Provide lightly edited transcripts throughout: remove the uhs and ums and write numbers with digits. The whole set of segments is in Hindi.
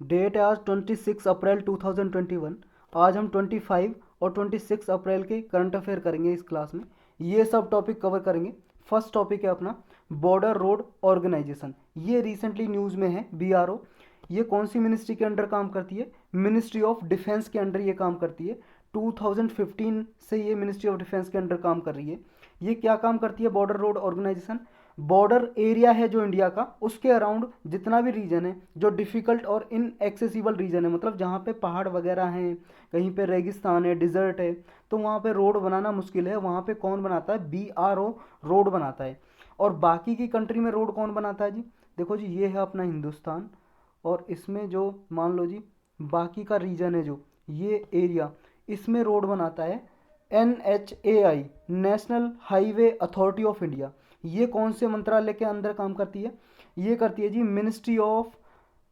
डेट है आज 26 अप्रैल 2021। आज हम 25 और 26 अप्रैल के करंट अफेयर करेंगे इस क्लास में। ये सब टॉपिक कवर करेंगे। फर्स्ट टॉपिक है अपना बॉर्डर रोड ऑर्गेनाइजेशन। ये रिसेंटली न्यूज़ में है बीआरओ। ये कौन सी मिनिस्ट्री के अंडर काम करती है? मिनिस्ट्री ऑफ डिफेंस के अंडर ये काम करती है। 2015 से ये मिनिस्ट्री ऑफ डिफेंस के अंडर काम कर रही है। ये क्या काम करती है? Border road organisation border area है जो इंडिया का, उसके अराउंड जितना भी रीजन है जो डिफ़िकल्ट और इनएक्सेसिबल रीजन है, मतलब जहाँ पे पहाड़ वगैरह हैं, कहीं पे रेगिस्तान है, डिज़र्ट है, तो वहाँ पे रोड बनाना मुश्किल है। वहाँ पे कौन बनाता है? बीआरओ रोड बनाता है। और बाकी की कंट्री में रोड कौन बनाता है जी? देखो जी, ये है अपना हिंदुस्तान, और इसमें जो मान लो जी बाकी का रीजन है जो ये एरिया, इसमें रोड बनाता है NHAI, national highway authority of India. ये कौन से मंत्रालय के अंदर काम करती है? ये करती है जी ministry of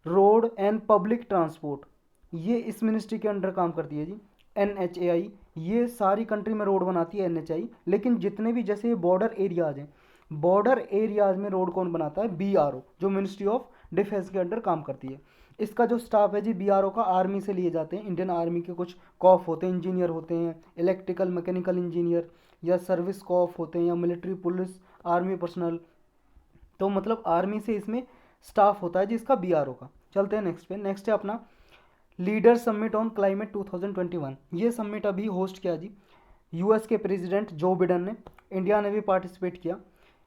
road and public transport. ये इस मिनिस्ट्री के अंडर काम करती है जी NHAI। ये सारी कंट्री में रोड बनाती है NHAI, लेकिन जितने भी जैसे ये बॉर्डर एरियाज हैं, बॉर्डर एरियाज में रोड कौन बनाता है? बीआरओ, जो मिनिस्ट्री ऑफ डिफेंस के अंडर काम करती है। इसका जो स्टाफ है जी बीआरओ का, आर्मी से लिए जाते हैं। इंडियन आर्मी के कुछ कॉफ होते हैं, इंजीनियर होते हैं, इलेक्ट्रिकल मैकेनिकल इंजीनियर, या सर्विस कॉफ होते हैं, या मिलिट्री पुलिस आर्मी पर्सनल। तो मतलब आर्मी से इसमें स्टाफ होता है जिसका बीआरओ का। चलते हैं नेक्स्ट पे। नेक्स्ट है अपना लीडर समिट ऑन क्लाइमेट 2021। ये समिट अभी होस्ट किया जी यूएस के प्रेसिडेंट जो बिडेन ने। इंडिया ने भी पार्टिसिपेट किया।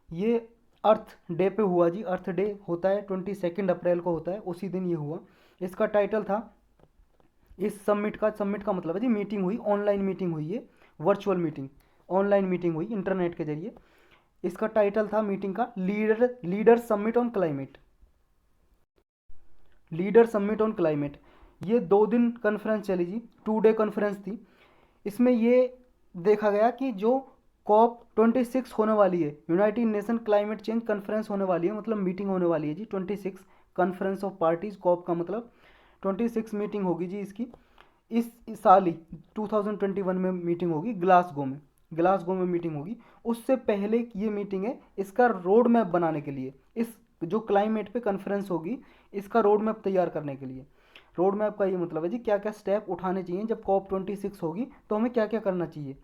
ये अर्थ डे पे हुआ जी। अर्थ डे होता है 22 अप्रैल को होता है, उसी दिन ये हुआ। इसका टाइटल था, इस समिट का मतलब है जी मीटिंग हुई, ऑनलाइन मीटिंग हुई है, वर्चुअल मीटिंग, ऑनलाइन मीटिंग हुई इंटरनेट के जरिए। इसका टाइटल था मीटिंग का leader summit on climate. Leader summit on climate ये 2 दिन कॉन्फ्रेंस चली जी, 2 डे कॉन्फ्रेंस थी। इसमें ये देखा गया कि जो COP26 होने वाली है, United nation climate change conference होने वाली है, मतलब मीटिंग होने वाली है जी 26, कॉन्फ्रेंस ऑफ पार्टीज, कॉप का मतलब 26 मीटिंग होगी जी इसकी। इस साल ही 2021 में मीटिंग होगी ग्लासगो में। ग्लासगो में मीटिंग होगी। उससे पहले की ये मीटिंग है इसका रोड मैप बनाने के लिए। इस जो क्लाइमेट पे कॉन्फ्रेंस होगी, इसका रोड मैप तैयार करने के लिए। रोड मैप का ये मतलब है जी क्या क्या स्टेप उठाने चाहिए जब COP26 होगी, तो हमें क्या क्या करना चाहिए।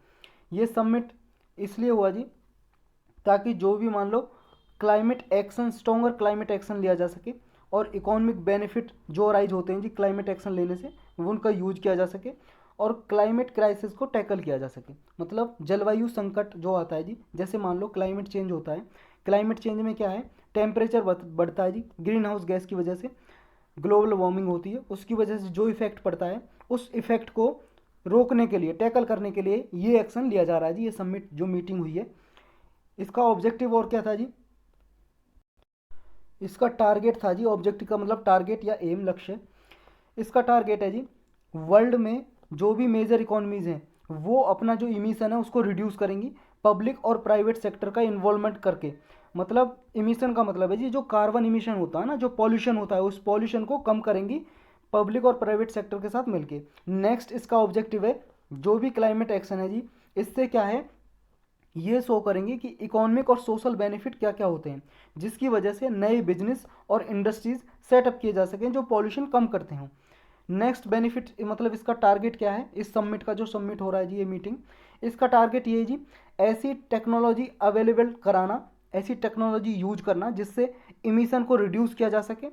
ये समिट इसलिए हुआ जी ताकि जो भी मान लो climate action, stronger climate action लिया जा सके, और इकोनॉमिक बेनिफिट जो राइज होते हैं जी क्लाइमेट एक्शन लेने से, वो उनका यूज किया जा सके, और क्लाइमेट क्राइसिस को टैकल किया जा सके। मतलब जलवायु संकट जो आता है जी, जैसे मान लो क्लाइमेट चेंज होता है। क्लाइमेट चेंज में क्या है? टेम्परेचर बढ़ता है जी, ग्रीन हाउस गैस की वजह से ग्लोबल वार्मिंग होती है, उसकी वजह से जो इफेक्ट पड़ता है, उस इफेक्ट को रोकने के लिए, टैकल करने के लिए ये एक्शन लिया जा रहा है जी। ये समिट जो मीटिंग हुई है, इसका ऑब्जेक्टिव और क्या था जी? इसका टारगेट था जी, ऑब्जेक्टिव का मतलब टारगेट या एम, लक्ष्य। इसका टारगेट है जी वर्ल्ड में जो भी मेजर इकोनॉमीज हैं वो अपना जो इमिशन है उसको रिड्यूस करेंगी, पब्लिक और प्राइवेट सेक्टर का इन्वॉल्वमेंट करके। मतलब इमिशन का मतलब है जी जो कार्बन इमिशन होता है ना, जो पॉल्यूशन होता है, उस पॉल्यूशन को कम करेंगी पब्लिक और प्राइवेट सेक्टर के साथ मिलके। नेक्स्ट इसका ऑब्जेक्टिव है जो भी क्लाइमेट एक्शन है जी, इससे क्या है, ये शो करेंगे कि इकोनॉमिक और सोशल बेनिफिट क्या क्या होते हैं, जिसकी वजह से नए बिजनेस और इंडस्ट्रीज सेटअप किए जा सकें जो पॉल्यूशन कम करते हों। नेक्स्ट बेनिफिट मतलब इसका टारगेट क्या है? इस समिट का जो समिट हो रहा है जी, ये मीटिंग, इसका टारगेट ये है जी ऐसी टेक्नोलॉजी अवेलेबल कराना, ऐसी टेक्नोलॉजी यूज करना जिससे इमिशन को रिड्यूस किया जा सके,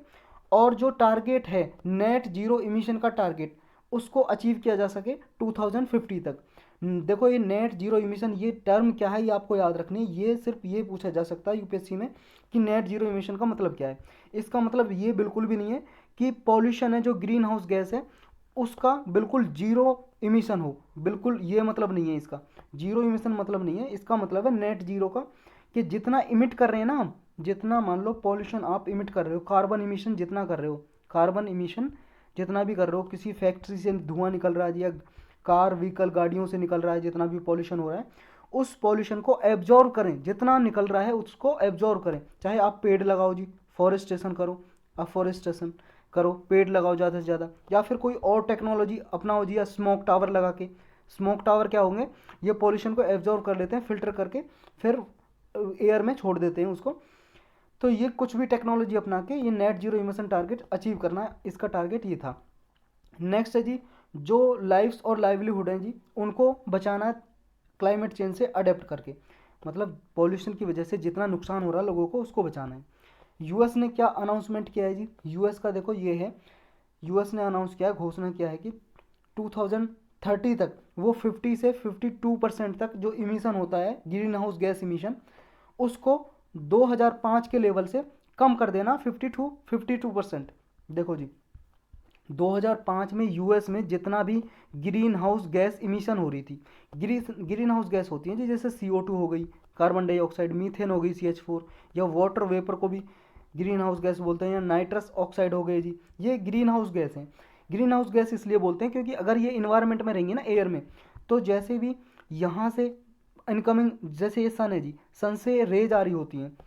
और जो टारगेट है नेट जीरो इमिशन का टारगेट, उसको अचीव किया जा सके 2050 तक। देखो ये नेट जीरो इमिशन, ये टर्म क्या है ये आपको याद रखनी है। ये सिर्फ ये पूछा जा सकता है यूपीएससी में कि नेट जीरो इमिशन का मतलब क्या है। इसका मतलब ये बिल्कुल भी नहीं है कि पॉल्यूशन है जो ग्रीन हाउस गैस है उसका बिल्कुल जीरो इमिशन हो, बिल्कुल ये मतलब नहीं है इसका। जीरो इमिशन मतलब नहीं है, इसका मतलब है नेट जीरो का, कि जितना इमिट कर रहे हैं ना हम, जितना मान लो पॉल्यूशन आप इमिट कर रहे हो, कार्बन इमिशन जितना कर रहे हो, कार्बन इमिशन जितना भी कर रहे हो, किसी फैक्ट्री से धुआं निकल रहा है या कार व्हीकल गाड़ियों से निकल रहा है, जितना भी पॉल्यूशन हो रहा है, उस पॉल्यूशन को एब्जॉर्व करें, जितना निकल रहा है उसको एब्जॉर्व करें। चाहे आप पेड़ लगाओ जी, फॉरेस्टेशन करो, अफॉरेस्टेशन करो, पेड़ लगाओ ज़्यादा से ज़्यादा, या फिर कोई और टेक्नोलॉजी अपनाओ जी, या स्मोक टावर लगा के। स्मोक टावर क्या होंगे? ये पॉल्यूशन को एब्जॉर्व कर लेते हैं फिल्टर करके, फिर एयर में छोड़ देते हैं उसको। तो ये कुछ भी टेक्नोलॉजी अपना के ये net zero emission target achieve करना है, इसका टारगेट ये था। नेक्स्ट है जी, जो लाइफ्स और लाइवलीहुड हैं जी, उनको बचाना है क्लाइमेट चेंज से अडेप्ट करके, मतलब पॉल्यूशन की वजह से जितना नुकसान हो रहा है लोगों को उसको बचाना है। यूएस ने क्या अनाउंसमेंट किया है जी, यूएस का देखो ये है, यूएस ने अनाउंस किया, घोषणा किया है कि 2030 तक वो 50 से 52% तक जो इमिशन होता है ग्रीन हाउस गैस इमिशन, उसको 2005 के लेवल से कम कर देना 52%। देखो जी, 2005 में यूएस में जितना भी ग्रीन हाउस गैस इमिशन हो रही थी, ग्रीन हाउस गैस होती है जी, जैसे CO2 हो गई, कार्बन डाइऑक्साइड, मीथेन हो गई CH4, या वाटर वेपर को भी ग्रीन हाउस गैस बोलते हैं, या नाइट्रस ऑक्साइड हो गए जी, ये ग्रीन हाउस गैस हैं। ग्रीन हाउस गैस इसलिए बोलते हैं क्योंकि अगर ये इन्वायरमेंट में रहेंगी ना, एयर में, तो जैसे भी यहाँ से इनकमिंग, जैसे ये सन है जी, सन से रेज आ रही होती हैं,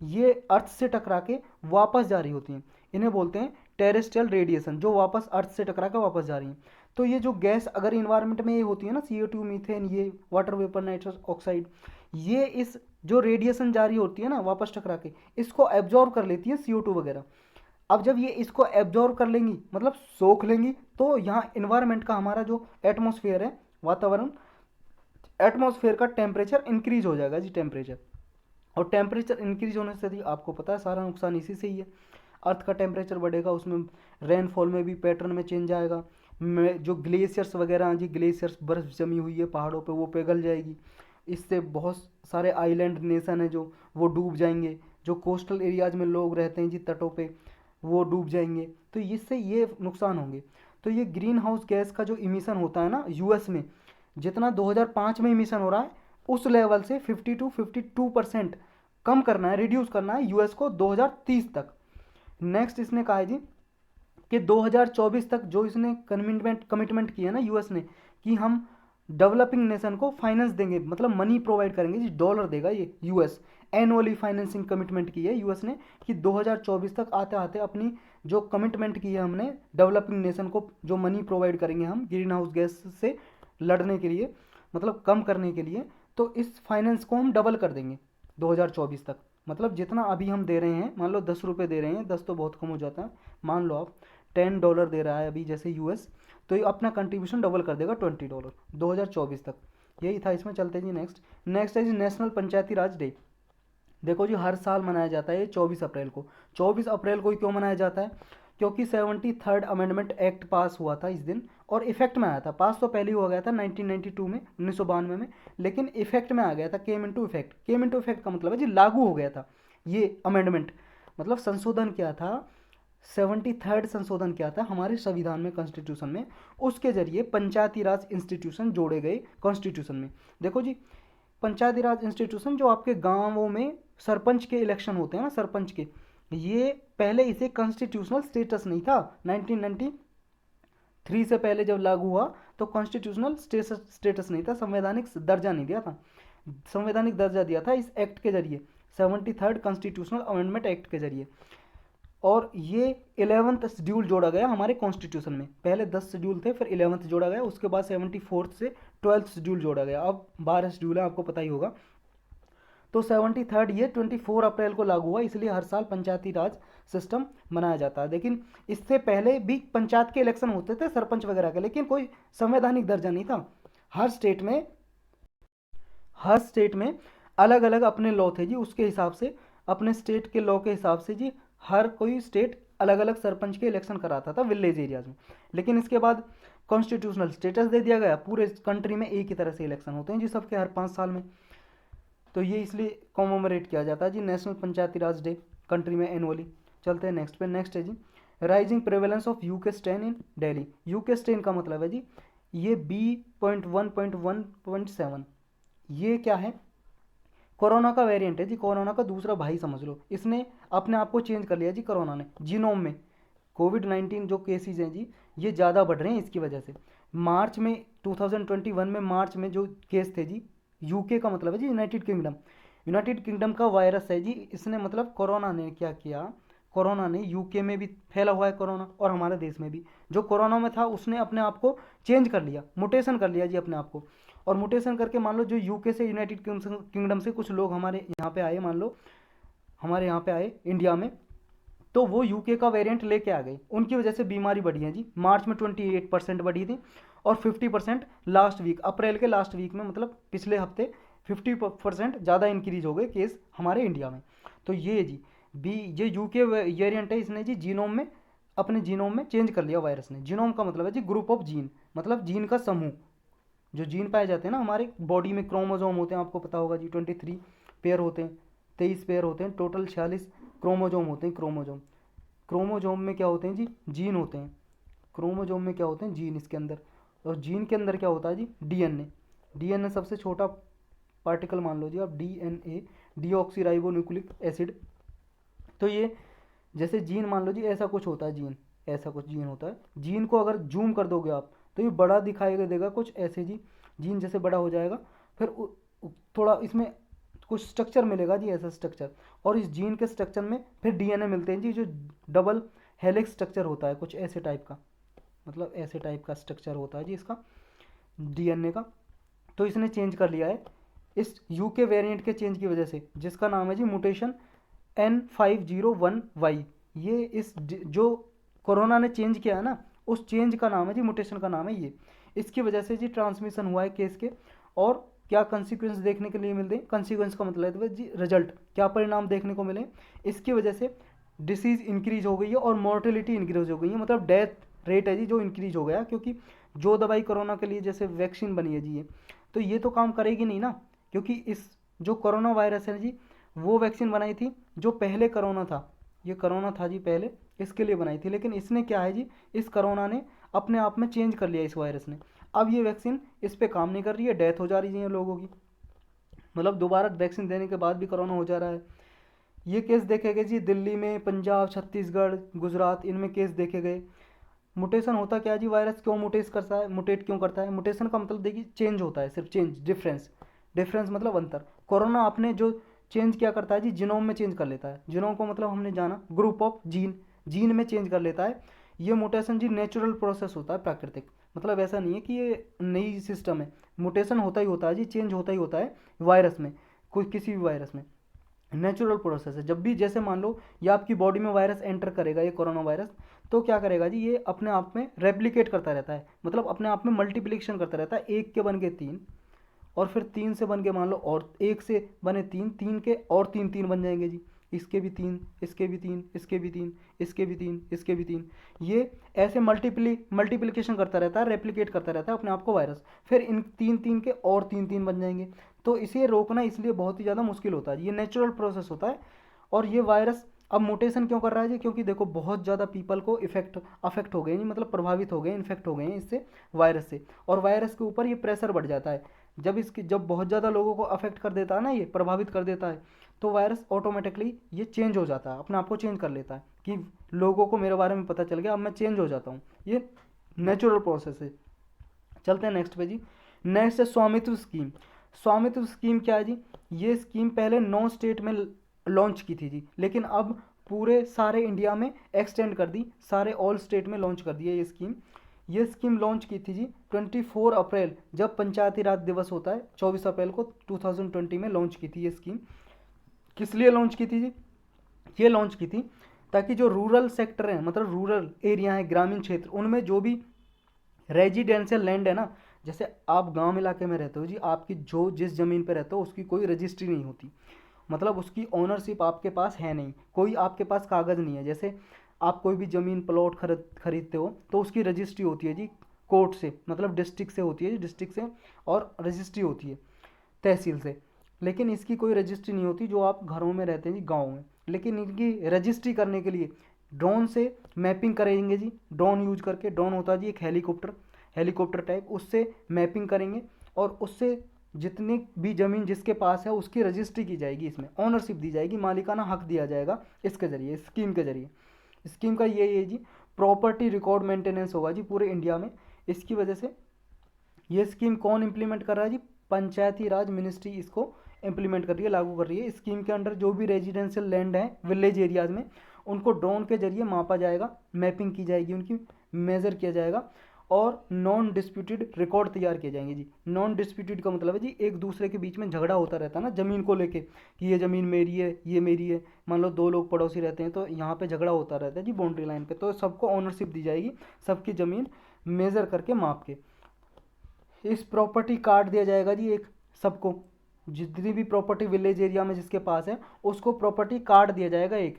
ये अर्थ से टकरा के वापस जा रही होती हैं, इन्हें बोलते हैं टेरेस्ट्रियल रेडिएशन, जो वापस अर्थ से टकरा के वापस जा रही हैं। तो ये जो गैस अगर इन्वायरमेंट में ये होती है ना, CO2, मीथेन, ये वाटर वेपर, नाइट्रस ऑक्साइड, ये इस जो रेडिएशन जा रही होती है ना वापस टकरा के, इसको एब्जॉर्ब कर लेती है CO2 वगैरह। अब जब ये इसको एब्जॉर्ब कर लेंगी, मतलब सोख लेंगी, तो यहाँ इन्वायरमेंट का हमारा जो एटमॉस्फेयर है, वातावरण, एटमॉस्फेयर का टेम्परेचर इंक्रीज हो जाएगा जी, टेम्परेचर। और टेम्परेचर इंक्रीज होने से जी आपको पता है सारा नुकसान इसी से ही है। अर्थ का टेम्परेचर बढ़ेगा, उसमें रेनफॉल में भी पैटर्न में चेंज आएगा, जो ग्लेशियर्स वगैरह हैं जी, ग्लेशियर्स बर्फ जमी हुई है पहाड़ों पे, वो पिघल जाएगी, इससे बहुत सारे आइलैंड नेशन है जो वो डूब जाएंगे, जो कोस्टल एरियाज में लोग रहते हैं जी तटों पे, वो डूब जाएंगे, तो इससे ये नुकसान होंगे। तो ये ग्रीन हाउस गैस का जो इमिशन होता है ना यूएस में, जितना 2005 में इमिशन हो रहा है उस लेवल से 52% कम करना है, रिड्यूस करना है यूएस को 2030 तक। नेक्स्ट इसने कहा है जी कि 2024 तक जो इसने कमिटमेंट किया ना यूएस ने, कि हम डेवलपिंग नेशन को फाइनेंस देंगे, मतलब मनी प्रोवाइड करेंगे जी, डॉलर देगा ये यूएस, एनुअली फाइनेंसिंग कमिटमेंट की है यूएस ने, कि 2024 तक आते आते अपनी जो कमिटमेंट की है हमने डेवलपिंग नेशन को, जो मनी प्रोवाइड करेंगे हम ग्रीन हाउस गैस से लड़ने के लिए, मतलब कम करने के लिए, तो इस फाइनेंस को हम डबल कर देंगे 2024 तक। मतलब जितना अभी हम दे रहे हैं, मान लो 10 रुपये दे रहे हैं, 10 तो बहुत कम हो जाता है, मान लो आप $10 दे रहा है अभी जैसे यूएस, तो ये अपना कंट्रीब्यूशन डबल कर देगा $20 2024 तक। यही था इसमें। चलते जी नेक्स्ट है जी नेशनल पंचायती राज डे। देखो जी, हर साल मनाया जाता है ये 24 अप्रैल को। 24 अप्रैल को ही क्यों मनाया जाता है? क्योंकि 73rd अमेंडमेंट एक्ट पास हुआ था इस दिन, और इफेक्ट में आया था। पास तो पहले ही हो गया था 1992 में, 1992 में, लेकिन इफेक्ट में आ गया था, came into effect. Came into effect का मतलब है जी लागू हो गया था ये अमेंडमेंट, मतलब संशोधन क्या था, 73rd संशोधन क्या था हमारे संविधान में, कॉन्स्टिट्यूशन में, उसके जरिए पंचायती राज इंस्टीट्यूशन जोड़े गए कॉन्स्टिट्यूशन में। देखो जी, पंचायती राज इंस्टीट्यूशन जो आपके गांवों में सरपंच के इलेक्शन होते हैं ना, सरपंच के, ये पहले इसे कॉन्स्टिट्यूशनल स्टेटस नहीं था। 1993 से पहले जब लागू हुआ तो कॉन्स्टिट्यूशनल स्टेटस नहीं था, संवैधानिक दर्जा नहीं दिया था। संवैधानिक दर्जा दिया था इस एक्ट के जरिए, 73rd कॉन्स्टिट्यूशनल अमेंडमेंट एक्ट के जरिए। और ये 11th शेड्यूल जोड़ा गया हमारे कॉन्स्टिट्यूशन में। पहले 10 शेड्यूल थे, फिर 11th जोड़ा गया, उसके बाद 74th से 12th शेड्यूल जोड़ा गया। अब 12 शेड्यूल है, आपको पता ही होगा। तो 73rd ये 24 अप्रैल को लागू हुआ, इसलिए हर साल पंचायती राज सिस्टम मनाया जाता है। लेकिन इससे पहले भी पंचायत के इलेक्शन होते थे, सरपंच वगैरह के, लेकिन कोई संवैधानिक दर्जा नहीं था। हर स्टेट में अलग अलग अपने लॉ थे जी, उसके हिसाब से, अपने स्टेट के लॉ के हिसाब से जी, हर कोई स्टेट अलग अलग सरपंच के इलेक्शन कराता था विलेज एरियाज में। लेकिन इसके बाद कॉन्स्टिट्यूशनल स्टेटस दे दिया गया, पूरे कंट्री में एक ही तरह से इलेक्शन होते हैं जी सबके, हर 5 साल में। तो ये इसलिए कॉमोमरेट किया जाता है जी national Panchayati Raj day country में एनुअली। चलते हैं नेक्स्ट पे। नेक्स्ट है जी rising prevalence of UK strain in Delhi. UK strain का मतलब है जी ये B.1.1.7, ये क्या है? कोरोना का वेरिएंट है जी, कोरोना का दूसरा भाई समझ लो। इसने अपने आप को चेंज कर लिया जी कोरोना ने, जीनोम में। कोविड-19 जो केसेस हैं जी, ये ज़्यादा बढ़ रहे हैं इसकी वजह से। मार्च में 2021 में मार्च में जो केस थे जी, यूके का मतलब है जी यूनाइटेड किंगडम, यूनाइटेड किंगडम का वायरस है जी। इसने मतलब कोरोना ने क्या किया, कोरोना ने यूके में भी फैला हुआ है कोरोना, और हमारे देश में भी जो कोरोना में था उसने अपने आप को चेंज कर लिया, मुटेशन कर लिया जी अपने आप को। और मुटेशन करके मान लो जो यूके से यूनाइटेड किंगडम से कुछ लोग हमारे यहाँ पे आए, मान लो हमारे यहाँ पे आए इंडिया में, तो वो यूके का वेरिएंट लेके आ गए, उनकी वजह से बीमारी बढ़ी है जी। मार्च में 28% बढ़ी थी और 50% लास्ट वीक, अप्रैल के लास्ट वीक में, मतलब पिछले हफ्ते 50% ज़्यादा इंक्रीज हो गए केस हमारे इंडिया में। तो ये जी ये यूके वेरिएंट है, इसने जी जीनोम में, अपने जीनोम में चेंज कर लिया वायरस ने। जीनोम का मतलब है जी ग्रुप ऑफ जीन, मतलब जीन का समूह। जो जीन पाए जाते हैं ना हमारे बॉडी में, क्रोमोजोम होते हैं, आपको पता होगा जी 23 पेयर होते हैं, 23 पेयर होते हैं, टोटल 46 क्रोमोजोम होते हैं। क्रोमोजोम में क्या होते हैं जी, जीन होते हैं। क्रोमोजोम में क्या होते हैं, जीन इसके अंदर। और जीन के अंदर क्या होता है जी, डीएनए। डीएनए सबसे छोटा पार्टिकल मान लो जी आप, डीएनए, डीऑक्सी न्यूक्लिक एसिड। तो ये जैसे जीन मान लो जी, ऐसा कुछ होता है जीन, ऐसा कुछ जीन होता है। जीन को अगर जूम कर दोगे आप तो ये बड़ा दिखाई देगा कुछ ऐसे जी, जीन जैसे बड़ा हो जाएगा। फिर थोड़ा इसमें कुछ स्ट्रक्चर मिलेगा जी, ऐसा स्ट्रक्चर। और इस जीन के स्ट्रक्चर में फिर डीएनए मिलते हैं जी, जो डबल हेलिक्स स्ट्रक्चर होता है कुछ ऐसे टाइप का, मतलब ऐसे टाइप का स्ट्रक्चर होता है जी इसका, डीएनए का। तो इसने चेंज कर लिया है इस यूके वेरिएंट के चेंज की वजह से, जिसका नाम है जी म्यूटेशन N501Y। ये इस जो कोरोना ने चेंज किया है ना, उस चेंज का नाम है जी, म्यूटेशन का नाम है ये। इसकी वजह से जी ट्रांसमिशन हुआ है केस के। और क्या कंसिक्वेंस देखने के लिए मिलते हैं, कंसिक्वेंस का मतलब है जी रिजल्ट, क्या परिणाम देखने को मिले। इसकी वजह से डिसीज इंक्रीज हो गई है और मॉर्टेलिटी इंक्रीज हो गई है, मतलब डेथ रेट है जी जो इंक्रीज हो गया, क्योंकि जो दवाई कोरोना के लिए जैसे वैक्सीन बनी है जी तो ये तो काम करेगी नहीं ना, क्योंकि इस जो कोरोना वायरस है जी, वो वैक्सीन बनाई थी जो पहले कोरोना था, ये कोरोना था जी पहले, इसके लिए बनाई थी। लेकिन इसने क्या है जी, इस कोरोना ने अपने आप में चेंज कर लिया इस वायरस ने। अब ये वैक्सीन इस पर काम नहीं कर रही है, डेथ हो जा रही है लोगों की, मतलब दोबारा वैक्सीन देने के बाद भी कोरोना हो जा रहा है। ये केस देखे गए जी दिल्ली में, पंजाब, छत्तीसगढ़, गुजरात, इनमें केस देखे गए। मुटेशन होता क्या है जी, वायरस क्यों मुटेट करता है, मुटेट क्यों करता है। मुटेशन का मतलब देखिए चेंज होता है, सिर्फ चेंज, डिफरेंस। डिफरेंस मतलब अंतर। कोरोना आपने जो चेंज क्या करता है जी, जीनोम में चेंज कर लेता है। जीनोम को मतलब हमने जाना ग्रुप ऑफ जीन, जीन में चेंज कर लेता है। ये मुटेशन जी नेचुरल प्रोसेस होता है, प्राकृतिक, मतलब ऐसा नहीं है कि ये नई सिस्टम है। मुटेशन होता ही होता है जी, चेंज होता ही होता है वायरस में, कोई किसी भी वायरस में, नेचुरल प्रोसेस है। जब भी जैसे मान लो ये आपकी बॉडी में वायरस एंटर करेगा, ये कोरोना वायरस, तो क्या करेगा जी, ये अपने आप में रेप्लिकेट करता रहता है, मतलब अपने आप में मल्टीप्लिकेशन करता रहता है। एक के बन के तीन, और फिर तीन से बन के मान लो, और एक से बने तीन, तीन के और तीन, तीन बन जाएंगे जी, इसके भी तीन, इसके भी तीन, इसके भी तीन, इसके भी तीन, इसके भी तीन। ये ऐसे मल्टीप्लिकेशन करता रहता है, रेप्लिकेट करता रहता है अपने आप को वायरस। फिर इन तीन तीन के और तीन तीन बन जाएंगे। तो इसे रोकना इसलिए बहुत ही ज़्यादा मुश्किल होता है, ये नेचुरल प्रोसेस होता है। और ये वायरस अब म्यूटेशन क्यों कर रहा है जी, क्योंकि देखो बहुत ज़्यादा पीपल को अफेक्ट हो गए हैं, मतलब प्रभावित हो गए, इन्फेक्ट हो गए हैं इससे, वायरस से। और वायरस के ऊपर ये प्रेशर बढ़ जाता है। जब बहुत ज़्यादा लोगों को अफेक्ट कर देता है ना, ये प्रभावित कर देता है, तो वायरस ऑटोमेटिकली ये चेंज हो जाता है, अपने आप को चेंज कर लेता है कि लोगों को मेरे बारे में पता चल गया, अब मैं चेंज हो जाता हूँ। ये नेचुरल प्रोसेस है। चलते हैं नेक्स्ट पे जी। नेक्स्ट है स्वामित्व स्कीम। स्वामित्व स्कीम क्या है जी, ये स्कीम पहले 9 स्टेट में लॉन्च की थी जी, लेकिन अब पूरे सारे इंडिया में एक्सटेंड कर दी, सारे ऑल स्टेट में लॉन्च कर दी है ये स्कीम। ये स्कीम लॉन्च की थी जी 24 अप्रैल, जब पंचायती राज दिवस होता है 24 अप्रैल को 2020 में लॉन्च की थी ये स्कीम। किस लिए लॉन्च की थी जी, ये लॉन्च की थी ताकि जो रूरल सेक्टर है, मतलब रूरल एरिया है, ग्रामीण क्षेत्र, उनमें जो भी रेजिडेंशियल लैंड है ना, जैसे आप गांव इलाके में रहते हो जी, आपकी जो जिस ज़मीन पे रहते हो उसकी कोई रजिस्ट्री नहीं होती, मतलब उसकी ओनरशिप आपके पास है नहीं, कोई आपके पास कागज़ नहीं है। जैसे आप कोई भी ज़मीन प्लॉट खरीदते हो तो उसकी रजिस्ट्री होती है जी कोर्ट से, मतलब डिस्ट्रिक्ट से होती है जी, डिस्ट्रिक्ट से, और रजिस्ट्री होती है तहसील से। लेकिन इसकी कोई रजिस्ट्री नहीं होती जो आप घरों में रहते हैं जी, गाँव में। लेकिन इनकी रजिस्ट्री करने के लिए ड्रोन से मैपिंग करेंगे जी, ड्रोन यूज करके। ड्रोन होता है जी एक हेलीकॉप्टर टाइप, उससे मैपिंग करेंगे और उससे जितनी भी ज़मीन जिसके पास है उसकी रजिस्ट्री की जाएगी, इसमें ऑनरशिप दी जाएगी, मालिकाना हक दिया जाएगा इसके ज़रिए, स्कीम के ज़रिए। स्कीम का ये जी प्रॉपर्टी रिकॉर्ड मेंटेनेंस होगा जी पूरे इंडिया में। इसकी वजह से ये स्कीम कौन इम्प्लीमेंट कर रहा है जी, पंचायती राज मिनिस्ट्री इसको इम्प्लीमेंट कर रही है, लागू कर रही है। स्कीम के अंडर जो भी रेजिडेंशियल लैंड है विलेज एरियाज़ में, उनको ड्रोन के जरिए मापा जाएगा, मैपिंग की जाएगी, उनकी मेज़र किया जाएगा, और नॉन डिस्प्यूटेड रिकॉर्ड तैयार किए जाएंगे जी। नॉन डिस्प्यूटेड का मतलब है जी एक दूसरे के बीच में झगड़ा होता रहता है ना ज़मीन को लेके कि ये ज़मीन मेरी है, ये मेरी है। मान लो दो लोग पड़ोसी रहते हैं तो यहाँ पे झगड़ा होता रहता है जी बाउंड्री लाइन पे, तो सबको ओनरशिप दी जाएगी, सबकी ज़मीन मेज़र करके माप के। इस प्रॉपर्टी कार्ड दिया जाएगा जी एक सबको, जितनी भी प्रॉपर्टी विलेज एरिया में जिसके पास है उसको प्रॉपर्टी कार्ड दिया जाएगा एक,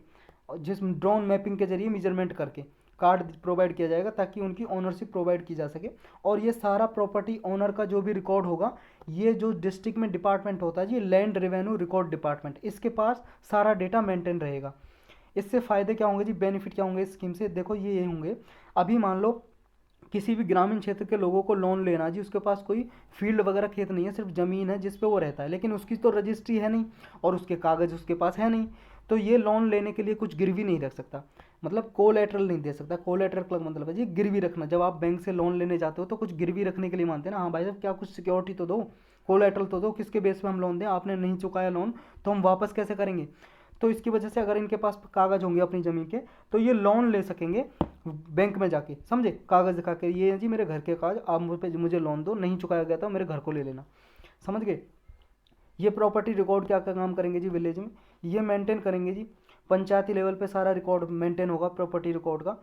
जिस ड्रोन मैपिंग के जरिए मेजरमेंट करके कार्ड प्रोवाइड किया जाएगा ताकि उनकी ओनरशिप प्रोवाइड की जा सके। और ये सारा प्रॉपर्टी ओनर का जो भी रिकॉर्ड होगा, ये जो डिस्ट्रिक्ट में डिपार्टमेंट होता है जी लैंड रेवेन्यू रिकॉर्ड डिपार्टमेंट, इसके पास सारा डेटा मेंटेन रहेगा। इससे फ़ायदे क्या होंगे जी, बेनिफिट क्या होंगे इस स्कीम से, देखो ये होंगे। अभी मान लो किसी भी ग्रामीण क्षेत्र के लोगों को लोन लेना जी, उसके पास कोई फील्ड वगैरह खेत नहीं है, सिर्फ ज़मीन है जिस पे वो रहता है, लेकिन उसकी तो रजिस्ट्री है नहीं और उसके कागज़ उसके पास है नहीं, तो ये लोन लेने के लिए कुछ गिरवी नहीं रख सकता, मतलब कोलेटरल नहीं दे सकता। कोलेटरल का मतलब है जी गिरवी रखना। जब आप बैंक से लोन लेने जाते हो तो कुछ गिरवी रखने के लिए मानते हैं ना, हाँ भाई साहब क्या कुछ सिक्योरिटी तो दो, कोलेटरल तो दो, किसके बेस पे हम लोन दें, आपने नहीं चुकाया लोन तो हम वापस कैसे करेंगे। तो इसकी वजह से अगर इनके पास कागज़ होंगे अपनी ज़मीन के तो ये लोन ले सकेंगे बैंक में जाके, समझे, कागज़ दिखा के ये जी मेरे घर के कागज, आप मुझे लोन दो, नहीं चुकाया गया था मेरे घर को ले लेना, समझ गए। ये प्रॉपर्टी रिकॉर्ड क्या क्या काम करेंगे जी विलेज में, ये मेंटेन करेंगे जी, पंचायती लेवल पे सारा रिकॉर्ड मेंटेन होगा प्रॉपर्टी रिकॉर्ड का।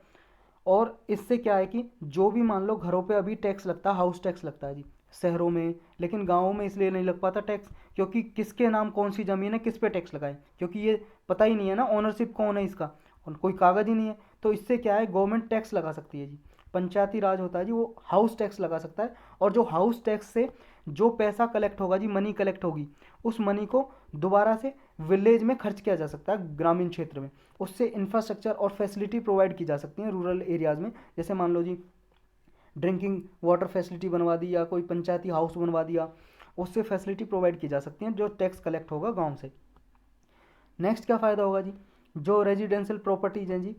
और इससे क्या है कि जो भी मान लो घरों पे अभी टैक्स लगता है, हाउस टैक्स लगता है जी शहरों में, लेकिन गाँवों में इसलिए नहीं लग पाता टैक्स क्योंकि किसके नाम कौन सी ज़मीन है, किस पे टैक्स लगाए, क्योंकि ये पता ही नहीं है ना ओनरशिप कौन है इसका, और कोई कागज़ ही नहीं है। तो इससे क्या है गवर्नमेंट टैक्स लगा सकती है जी, पंचायती राज होता है जी वो हाउस टैक्स लगा सकता है। और जो हाउस टैक्स से जो पैसा कलेक्ट होगा जी, मनी कलेक्ट होगी, उस मनी को दोबारा से विलेज में खर्च किया जा सकता है ग्रामीण क्षेत्र में, उससे इंफ्रास्ट्रक्चर और फैसिलिटी प्रोवाइड की जा सकती हैं रूरल एरियाज़ में। जैसे मान लो जी ड्रिंकिंग वाटर फैसिलिटी बनवा दी या कोई पंचायती हाउस बनवा दिया, उससे फैसिलिटी प्रोवाइड की जा सकती हैं जो टैक्स कलेक्ट होगा गांव से। नेक्स्ट क्या फ़ायदा होगा जी, जो रेजिडेंशियल प्रॉपर्टीज़ हैं जी,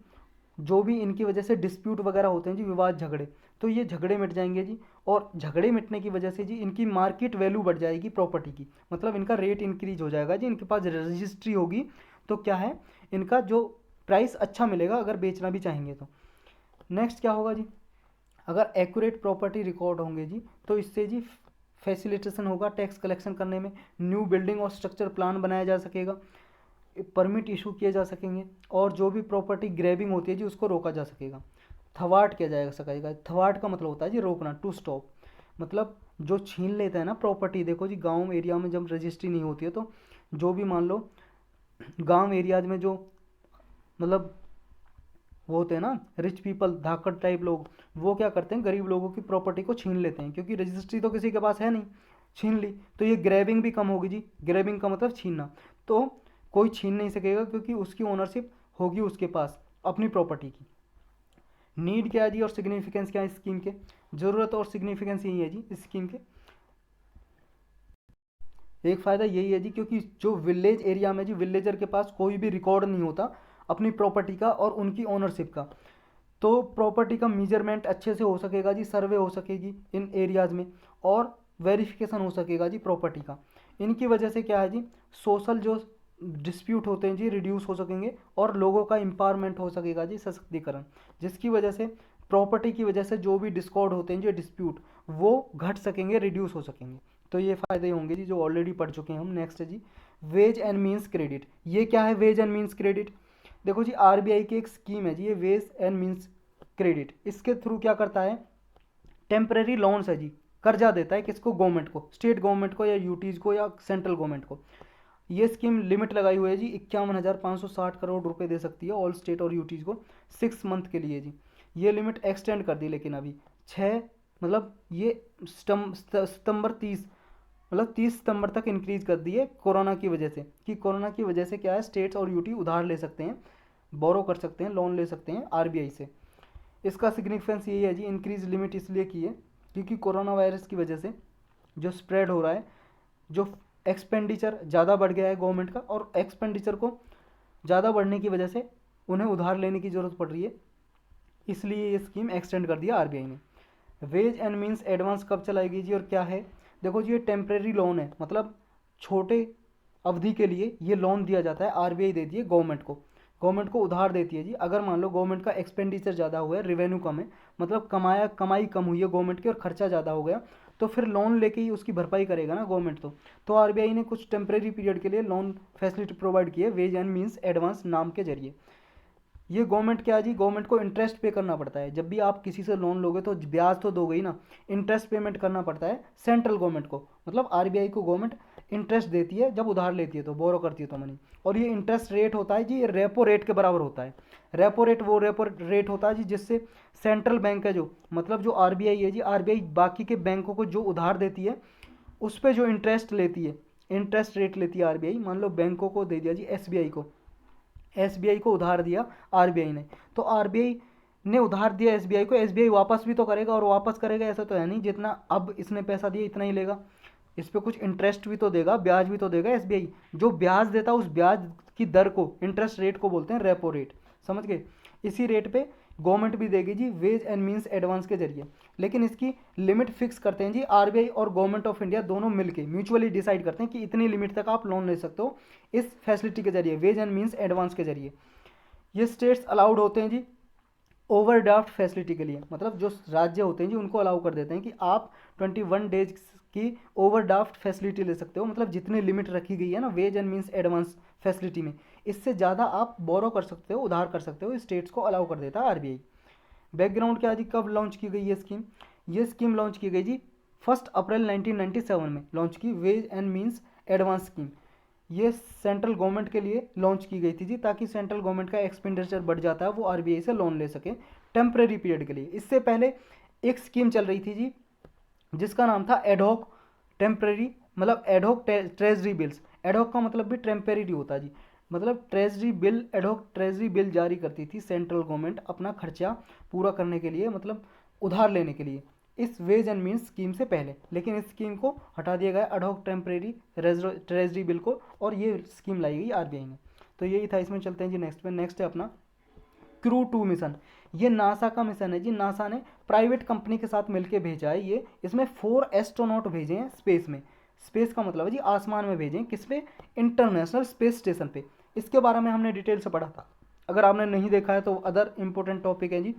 जो भी इनकी वजह से डिस्प्यूट वगैरह होते हैं जी, विवाद झगड़े, तो ये झगड़े मिट जाएंगे जी। और झगड़े मिटने की वजह से जी इनकी मार्केट वैल्यू बढ़ जाएगी प्रॉपर्टी की, मतलब इनका रेट इंक्रीज हो जाएगा जी, इनके पास रजिस्ट्री होगी तो क्या है इनका जो प्राइस अच्छा मिलेगा अगर बेचना भी चाहेंगे तो। नेक्स्ट क्या होगा जी, अगर एक्यूरेट प्रॉपर्टी रिकॉर्ड होंगे जी तो इससे जी फैसिलिटेशन होगा टैक्स कलेक्शन करने में, न्यू बिल्डिंग और स्ट्रक्चर प्लान बनाया जा सकेगा, परमिट इशू किए जा सकेंगे, और जो भी प्रॉपर्टी ग्रैबिंग होती है जी उसको रोका जा सकेगा, थवाट किया जाएगा सकेगा। थवाट का मतलब होता है जी रोकना, टू स्टॉप, मतलब जो छीन लेता है ना प्रॉपर्टी। देखो जी गांव एरिया में जब रजिस्ट्री नहीं होती है तो जो भी मान लो गांव एरियाज में जो मतलब वो होते हैं ना रिच पीपल, धाकड़ टाइप लोग, वो क्या करते हैं गरीब लोगों की प्रॉपर्टी को छीन लेते हैं, क्योंकि रजिस्ट्री तो किसी के पास है नहीं, छीन ली तो ये ग्रैबिंग भी कम होगी जी, ग्रैबिंग का मतलब छीनना, तो कोई छीन नहीं सकेगा क्योंकि उसकी ओनरशिप होगी उसके पास अपनी प्रॉपर्टी की। नीड क्या है जी और सिग्निफिकेंस क्या है इस स्कीम के, ज़रूरत और सिग्निफिकेंस यही है जी इस स्कीम के। एक फ़ायदा यही है जी क्योंकि जो विलेज एरिया में जी विलेजर के पास कोई भी रिकॉर्ड नहीं होता अपनी प्रॉपर्टी का और उनकी ओनरशिप का, तो प्रॉपर्टी का मेजरमेंट अच्छे से हो सकेगा जी, सर्वे हो सकेगी इन एरियाज़ में, और वेरिफिकेशन हो सकेगा जी प्रॉपर्टी का। इनकी वजह से क्या है जी सोशल जो डिस्प्यूट होते हैं जी रिड्यूस हो सकेंगे और लोगों का एम्पावरमेंट हो सकेगा जी, सशक्तिकरण, जिसकी वजह से प्रॉपर्टी की वजह से जो भी डिस्कॉर्ड होते हैं जी डिस्प्यूट वो घट सकेंगे, रिड्यूस हो सकेंगे। तो ये फ़ायदे होंगे जी जो ऑलरेडी पढ़ चुके हैं हम। नेक्स्ट है जी वेज एंड मीन्स क्रेडिट। ये क्या है वेज एंड मीन्स क्रेडिट, देखो जी आरबीआई की एक स्कीम है जी ये वेज एंड मीन्स क्रेडिट। इसके थ्रू क्या करता है टेम्परेरी लोन्स है जी, कर्जा देता है किसको, गवर्नमेंट को, स्टेट गवर्नमेंट को या यूटीज़ को या सेंट्रल गवर्नमेंट को। ये स्कीम लिमिट लगाई हुई है जी 51,560 करोड़ रुपए दे सकती है ऑल स्टेट और यूटीज़ को 6 मंथ के लिए जी। ये लिमिट एक्सटेंड कर दी लेकिन अभी 6 मतलब ये सितंबर 30 मतलब 30 सितंबर तक इंक्रीज कर दी है कोरोना की वजह से, कि कोरोना की वजह से क्या है स्टेट्स और यूटी उधार ले सकते हैं, बोरो कर सकते हैं, लोन ले सकते हैं आरबीआई से। इसका सिग्निफिकेंस यही है जी इंक्रीज लिमिट इसलिए की है क्योंकि कोरोना वायरस की वजह से जो स्प्रेड हो रहा है, जो एक्सपेंडिचर ज़्यादा बढ़ गया है गवर्नमेंट का, और एक्सपेंडिचर को ज़्यादा बढ़ने की वजह से उन्हें उधार लेने की ज़रूरत पड़ रही है, इसलिए ये स्कीम एक्सटेंड कर दिया आरबीआई ने। वेज एंड मीन्स एडवांस कब चलाएगी जी और क्या है, देखो जी ये टेम्प्रेरी लोन है, मतलब छोटे अवधि के लिए ये लोन दिया जाता है, आरबीआई देती है गवर्नमेंट को, गवर्नमेंट को उधार देती है जी। अगर मान लो गवर्नमेंट का एक्सपेंडिचर ज़्यादा हुआ है, रेवेन्यू कम है, मतलब कमाई कम हुई है गवर्नमेंट की और खर्चा ज़्यादा हो गया, तो फिर लोन लेके ही उसकी भरपाई करेगा ना गवर्नमेंट। तो आरबीआई ने कुछ टेम्परेरी पीरियड के लिए लोन फैसिलिटी प्रोवाइड की है वेज एंड मीन्स एडवांस नाम के जरिए। ये गवर्नमेंट क्या है जी, गवर्नमेंट को इंटरेस्ट पे करना पड़ता है। जब भी आप किसी से लोन लोगे तो ब्याज तो दोगे ही ना, इंटरेस्ट पेमेंट करना पड़ता है सेंट्रल गवर्नमेंट को, मतलब आरबीआई को गवर्नमेंट इंटरेस्ट देती है जब उधार लेती है, तो बोरो करती है तो मनी। और ये इंटरेस्ट रेट होता है जी, ये रेपो रेट के बराबर होता है। रेपो रेट वो रेपो रेट होता है जी जिससे सेंट्रल बैंक है जो, मतलब जो आरबीआई है जी, आरबीआई बाकी के बैंकों को जो उधार देती है उस पर जो इंटरेस्ट लेती है, इंटरेस्ट रेट लेती है आरबीआई। मान लो बैंकों को दे दिया जी एसबीआई को उधार दिया आरबीआई ने, तो आरबीआई ने उधार दिया एसबीआई को, एसबीआई वापस भी तो करेगा, और वापस करेगा ऐसा तो है नहीं जितना अब इसने पैसा दिया इतना ही लेगा, इस पर कुछ इंटरेस्ट भी तो देगा, ब्याज भी तो देगा एसबीआई। जो ब्याज देता है उस ब्याज की दर को, इंटरेस्ट रेट को बोलते हैं रेपो रेट, समझ गए। इसी रेट पे गवर्नमेंट भी देगी जी वेज एंड मीन्स एडवांस के जरिए, लेकिन इसकी लिमिट फिक्स करते हैं जी आरबीआई और गवर्नमेंट ऑफ इंडिया दोनों मिलके म्यूचुअली डिसाइड करते हैं कि इतनी लिमिट तक आप लोन ले सकते हो इस फैसिलिटी के जरिए, वेज एंड मीन्स एडवांस के जरिए। ये स्टेट्स अलाउड होते हैं जी ओवरड्राफ्ट फैसिलिटी के लिए, मतलब जो राज्य होते हैं जी उनको अलाउ कर देते हैं कि आप 21 डेज की ओवरड्राफ्ट फैसिलिटी ले सकते हो, मतलब जितनी लिमिट रखी गई है ना ways and means advance facility में, इससे ज़्यादा आप बोरो कर सकते हो, उधार कर सकते हो, स्टेट्स को अलाउ कर देता है आरबीआई। बैकग्राउंड क्या है जी, कब लॉन्च की गई ये स्कीम? ये स्कीम लॉन्च की गई जी 1 अप्रैल 1997 में लॉन्च की ways and means advance scheme. ये सेंट्रल गवर्नमेंट के लिए लॉन्च की गई थी जी, ताकि सेंट्रल गवर्नमेंट का एक्सपेंडिचर बढ़ जाता है वो आरबीआई से लोन ले सके टेम्परेरी पीरियड के लिए। इससे पहले एक स्कीम चल रही थी जी जिसका नाम था एडहॉक टेम्परेरी, मतलब एडहॉक ट्रेजरी बिल्स। एडहॉक का मतलब भी टेम्परेरी होता है जी, मतलब treasury bill, ad hoc treasury bill जारी करती थी सेंट्रल गवर्नमेंट अपना खर्चा पूरा करने के लिए, मतलब उधार लेने के लिए, इस वेज एंड मीन्स स्कीम से पहले। लेकिन इस स्कीम को हटा दिया गया एडहॉक टेम्परेरी ट्रेजरी बिल को, और ये स्कीम लाई गई आरबीआई ने। तो यही था, इसमें चलते हैं जी नेक्स्ट पे। नेक्स्ट है अपना क्रू 2 मिशन। ये नासा का मिशन है जी, नासा ने प्राइवेट कंपनी के साथ मिलकर भेजा है ये। इसमें 4 एस्ट्रोनॉट भेजे हैं स्पेस में। स्पेस का मतलब है जी आसमान में भेजे हैं, किस पे? इंटरनेशनल स्पेस स्टेशन पे। इसके बारे में हमने डिटेल से पढ़ा था, अगर आपने नहीं देखा है तो अदर इंपॉर्टेंट टॉपिक है जी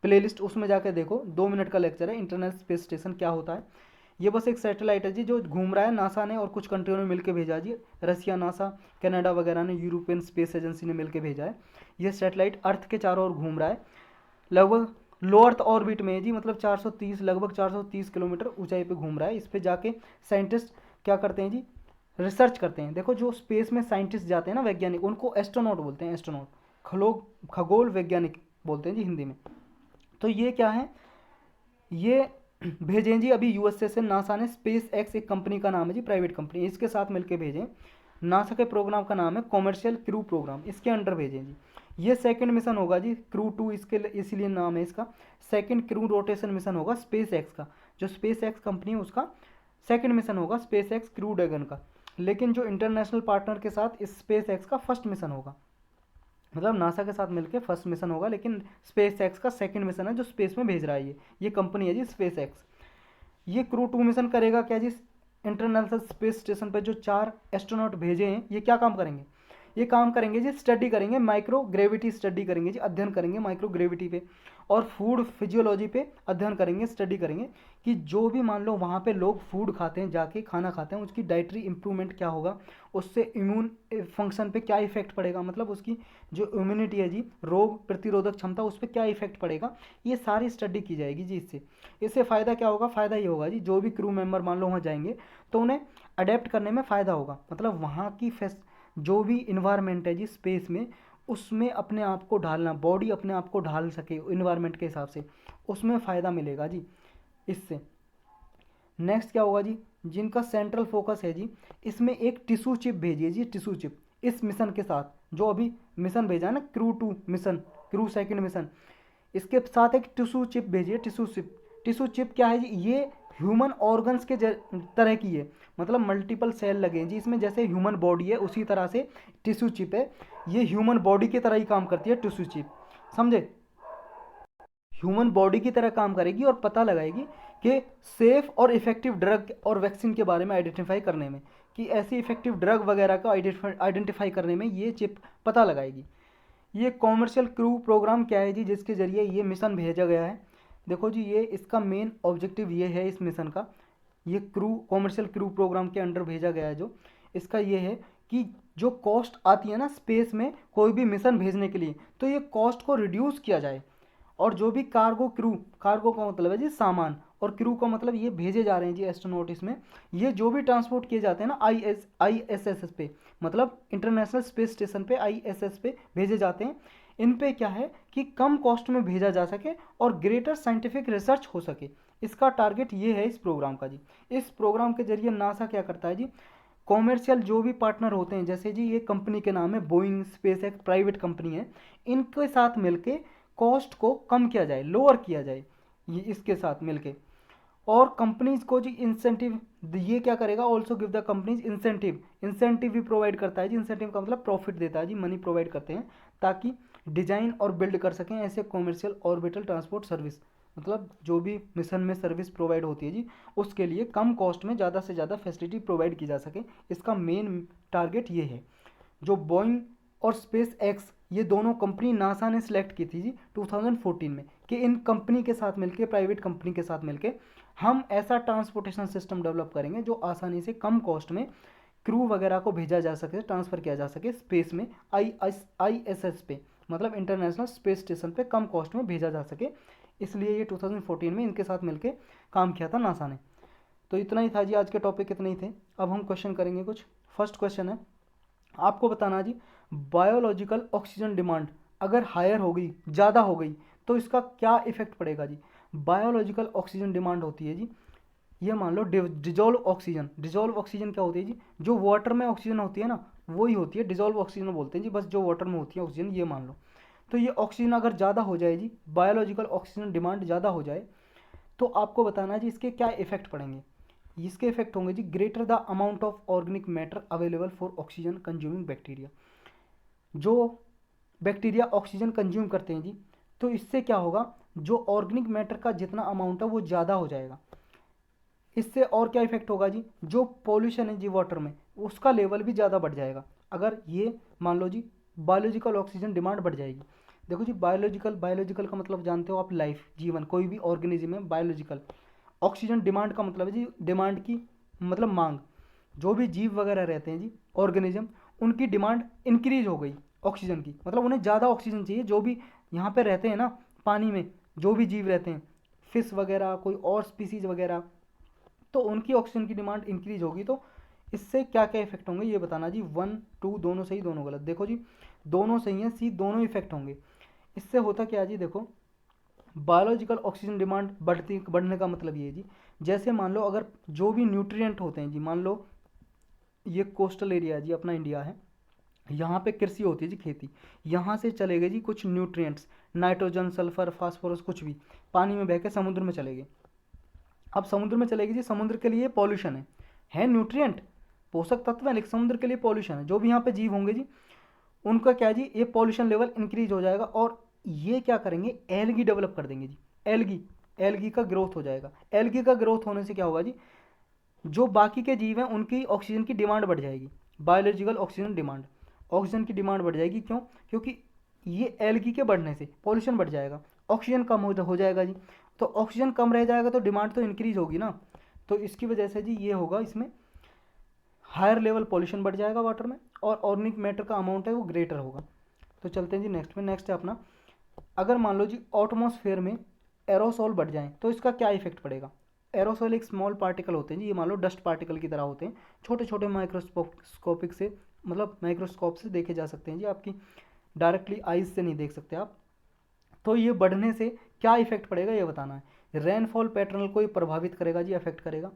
प्लेलिस्ट, उसमें जाकर देखो, 2 मिनट का लेक्चर है इंटरनेशनल स्पेस स्टेशन क्या होता है। ये बस एक सैटेलाइट है जी जो घूम रहा है, नासा ने और कुछ कंट्रियों ने मिलकर भेजा जी, रसिया, नासा, कनाडा वगैरह ने, यूरोपियन स्पेस एजेंसी ने मिलकर भेजा है। ये सैटेलाइट अर्थ के चारों ओर घूम रहा है, लगभग लो अर्थ ऑर्बिट में है जी, मतलब 430, लगभग 430 किलोमीटर ऊंचाई पे घूम रहा है। इस पे जाके साइंटिस्ट क्या करते हैं जी, रिसर्च करते हैं। देखो जो स्पेस में साइंटिस्ट जाते हैं ना, वैज्ञानिक, उनको एस्ट्रोनॉट बोलते हैं, एस्ट्रोनॉट खगोल वैज्ञानिक बोलते हैं जी हिंदी में। तो ये क्या है, ये भेजें जी अभी यूएसए से नासा ने, स्पेस एक्स एक कंपनी का नाम है जी, प्राइवेट कंपनी, इसके साथ मिलकर भेजें। नासा के प्रोग्राम का नाम है कॉमर्शियल क्रू प्रोग्राम, इसके अंडर भेजें जी। ये सेकंड मिशन होगा जी, क्रू 2 इसके इसीलिए नाम है इसका। सेकंड क्रू रोटेशन मिशन होगा स्पेस एक्स का, जो स्पेस एक्स कंपनी है उसका सेकंड मिशन होगा स्पेस एक्स क्रू ड्रैगन का। लेकिन जो इंटरनेशनल पार्टनर के साथ इस स्पेस एक्स का फर्स्ट मिशन होगा, मतलब नासा के साथ मिलकर फर्स्ट मिशन होगा, लेकिन स्पेस एक्स का सेकंड मिशन है जो स्पेस में भेज रहा है ये कंपनी है जी स्पेस एक्स। ये क्रू 2 मिशन करेगा क्या जी, इंटरनेशनल स्पेस स्टेशन पर जो 4 एस्ट्रोनॉट भेजे हैं ये क्या काम करेंगे, ये काम करेंगे जी स्टडी करेंगे, माइक्रो ग्रेविटी स्टडी करेंगे जी, अध्ययन करेंगे माइक्रो ग्रेविटी पे, और फूड फिजियोलॉजी पे अध्ययन करेंगे, स्टडी करेंगे कि जो भी मान लो वहाँ पे लोग फूड खाते हैं, जाके खाना खाते हैं, उसकी डाइटरी इंप्रूवमेंट क्या होगा, उससे इम्यून फंक्शन पे क्या इफेक्ट पड़ेगा, मतलब उसकी जो इम्यूनिटी है जी, रोग प्रतिरोधक क्षमता, उस पर क्या इफेक्ट पड़ेगा, ये सारी स्टडी की जाएगी जी। इससे फ़ायदा क्या होगा, फ़ायदा ये होगा जी जो भी क्रू मेंबर मान लो वहाँ जाएंगे तो उन्हें अडेप्ट करने में फ़ायदा होगा, मतलब वहाँ की जो भी इन्वायरमेंट है जी स्पेस में, उसमें अपने आप को ढालना, बॉडी अपने आप को ढाल सके इन्वायरमेंट के हिसाब से, उसमें फ़ायदा मिलेगा जी इससे। नेक्स्ट क्या होगा जी, जिनका सेंट्रल फोकस है जी, इसमें एक टिश्यू चिप भेजिए जी, टिश्यू चिप इस मिशन के साथ, जो अभी मिशन भेजा है ना crew 2 mission, crew second mission, इसके साथ एक टिश्यू चिप भेजिए, टिश्यू चिप। टिश्यू चिप क्या है जी, ये ह्यूमन ऑर्गन्स के तरह की है, मतलब मल्टीपल सेल लगे हैं जी इसमें, जैसे ह्यूमन बॉडी है उसी तरह से टिश्यू चिप है, ये ह्यूमन बॉडी की तरह ही काम करती है टिश्यू चिप, समझे, ह्यूमन बॉडी की तरह काम करेगी और पता लगाएगी कि सेफ और इफेक्टिव ड्रग और वैक्सीन के बारे में आइडेंटिफाई करने में, कि ऐसी इफेक्टिव ड्रग वगैरह का आइडेंटिफाई करने में ये चिप पता लगाएगी। ये कॉमर्शियल क्रू प्रोग्राम क्या है जी, जिसके ज़रिए ये मिशन भेजा गया है। देखो जी, ये इसका मेन ऑब्जेक्टिव ये है इस मिशन का, ये क्रू कॉमर्शियल क्रू प्रोग्राम के अंडर भेजा गया है जो, इसका ये है कि जो कॉस्ट आती है ना स्पेस में कोई भी मिशन भेजने के लिए, तो ये कॉस्ट को रिड्यूस किया जाए। और जो भी कार्गो क्रू, कार्गो का मतलब है जी सामान, और क्रू का मतलब ये भेजे जा रहे हैं जी एस्ट्रोनॉट इसमें, ये जो भी ट्रांसपोर्ट किए जाते हैं ना ISS पे, मतलब इंटरनेशनल स्पेस स्टेशन पे ISS पे भेजे जाते हैं। इन पे क्या है कि कम कॉस्ट में भेजा जा सके और ग्रेटर साइंटिफिक रिसर्च हो सके, इसका टारगेट ये है इस प्रोग्राम का जी। इस प्रोग्राम के जरिए नासा क्या करता है जी, कॉमर्शियल जो भी पार्टनर होते हैं, जैसे जी ये कंपनी के नाम है Boeing, space x private company है, इनके साथ मिलके कॉस्ट को कम किया जाए, लोअर किया जाए ये इसके साथ मिलके। और कंपनीज को जी इंसेंटिव, ये क्या करेगा, also give the companies incentive, incentive भी प्रोवाइड करता है जी। इंसेंटिव का मतलब प्रॉफिट देता है जी, मनी प्रोवाइड करते हैं ताकि डिजाइन और बिल्ड कर सकें ऐसे कॉमर्शियल ऑर्बिटल ट्रांसपोर्ट सर्विस, मतलब जो भी मिशन में सर्विस प्रोवाइड होती है जी, उसके लिए कम कॉस्ट में ज़्यादा से ज़्यादा फैसिलिटी प्रोवाइड की जा सके, इसका मेन टारगेट ये है। जो बोइंग और स्पेस एक्स, ये दोनों कंपनी नासा ने सिलेक्ट की थी जी 2014 में, कि इन कंपनी के साथ मिलके, प्राइवेट कंपनी के साथ मिलके हम ऐसा ट्रांसपोर्टेशन सिस्टम डेवलप करेंगे जो आसानी से कम कॉस्ट में क्रू वगैरह को भेजा जा सके, ट्रांसफ़र किया जा सके स्पेस में, ISS पे, मतलब इंटरनेशनल स्पेस स्टेशन पे कम कॉस्ट में भेजा जा सके। इसलिए ये 2014 में इनके साथ मिलके काम किया था नासा ने। तो इतना ही था जी, आज के टॉपिक इतने ही थे। अब हम क्वेश्चन करेंगे कुछ। फर्स्ट क्वेश्चन है, आपको बताना जी, बायोलॉजिकल ऑक्सीजन डिमांड अगर हायर हो गई, ज़्यादा हो गई, तो इसका क्या इफेक्ट पड़ेगा जी। बायोलॉजिकल ऑक्सीजन डिमांड होती है जी, ये मान लो डिजोल्व ऑक्सीजन। डिजोल्व ऑक्सीजन क्या होती है जी, जो वाटर में ऑक्सीजन होती है ना, वही होती है डिजोल्व ऑक्सीजन बोलते हैं जी, बस जो वाटर में होती है ऑक्सीजन, ये मान लो। तो ये ऑक्सीजन अगर ज़्यादा हो जाए जी, बायोलॉजिकल ऑक्सीजन डिमांड ज़्यादा हो जाए, तो आपको बताना है जी इसके क्या इफेक्ट पड़ेंगे। इसके इफेक्ट होंगे जी, greater the amount of organic matter available for oxygen consuming bacteria. जो बैक्टीरिया ऑक्सीजन कंज्यूम करते हैं जी, तो इससे क्या होगा, जो ऑर्गेनिक मैटर का जितना अमाउंट है वो ज़्यादा हो जाएगा। इससे और क्या इफेक्ट होगा जी, जो पॉल्यूशन है जी वाटर में, उसका लेवल भी ज़्यादा बढ़ जाएगा। अगर ये मान लो जी बायोलॉजिकल ऑक्सीजन डिमांड बढ़ जाएगी। देखो जी, बायोलॉजिकल, बायोलॉजिकल का मतलब जानते हो आप, लाइफ, जीवन, कोई भी ऑर्गेनिज्म है बायोलॉजिकल। ऑक्सीजन डिमांड का मतलब है जी, डिमांड की मतलब मांग, जो भी जीव वगैरह रहते हैं जी ऑर्गेनिज्म, उनकी डिमांड इंक्रीज हो गई ऑक्सीजन की, मतलब उन्हें ज़्यादा ऑक्सीजन चाहिए। जो भी यहाँ पे रहते हैं ना पानी में, जो भी जीव रहते हैं, फिश वगैरह, कोई और स्पीसीज वगैरह, तो उनकी ऑक्सीजन की डिमांड इंक्रीज होगी। तो इससे क्या क्या इफेक्ट होंगे ये बताना जी। 1 2 दोनों सही दोनों गलत। देखो जी, दोनों सही हैं, सी दोनों इफेक्ट होंगे। इससे होता क्या जी, देखो बायोलॉजिकल ऑक्सीजन डिमांड बढ़ने का मतलब ये है जी, जैसे मान लो अगर जो भी न्यूट्रिएंट होते हैं जी, मान लो ये कोस्टल एरिया है जी, अपना इंडिया है, यहाँ पे कृषि होती है जी, खेती, यहाँ से चले गए जी कुछ न्यूट्रिएंट्स, नाइट्रोजन, सल्फर, फास्फोरस, कुछ भी पानी में बह के समुद्र में चले गए। अब समुद्र में चलेगी जी, समुद्र के लिए पॉल्यूशन है न्यूट्रिएंट, पोषक तत्व है, लेकिन समुद्र के लिए पॉल्यूशन है। जो भी यहाँ पे जीव होंगे जी, उनका क्या जी, ये पॉल्यूशन लेवल इंक्रीज हो जाएगा, और ये क्या करेंगे, एलगी डेवलप कर देंगे जी। एलगी, एलगी का ग्रोथ हो जाएगा। एलगी का ग्रोथ होने से क्या होगा जी, जो बाकी के जीव हैं उनकी ऑक्सीजन की डिमांड बढ़ जाएगी। बायोलॉजिकल ऑक्सीजन डिमांड, ऑक्सीजन की डिमांड बढ़ जाएगी। क्यों, क्योंकि ये एलगी के बढ़ने से पॉल्यूशन बढ़ जाएगा, ऑक्सीजन कम हो जाएगा जी। तो ऑक्सीजन कम रह जाएगा तो डिमांड तो इंक्रीज होगी ना, तो इसकी वजह से जी ये होगा, इसमें हायर लेवल पॉल्यूशन बढ़ जाएगा वाटर में, और ऑर्गेनिक मैटर का अमाउंट है वो ग्रेटर होगा। तो चलते हैं जी नेक्स्ट में। नेक्स्ट है अपना, अगर मान लो जी एटमॉस्फेयर में एरोसोल बढ़ जाए तो इसका क्या इफेक्ट पड़ेगा। एरोसोल एक स्मॉल पार्टिकल होते हैं जी, ये मान लो डस्ट पार्टिकल की तरह होते हैं, छोटे छोटे माइक्रोस्कोपिक से, मतलब माइक्रोस्कोप से देखे जा सकते हैं जी, आपकी डायरेक्टली आइज से नहीं देख सकते आप। तो ये बढ़ने से क्या इफेक्ट पड़ेगा ये बताना है। रेनफॉल पैटर्न को ये प्रभावित करेगा जी, अफेक्ट करेगा।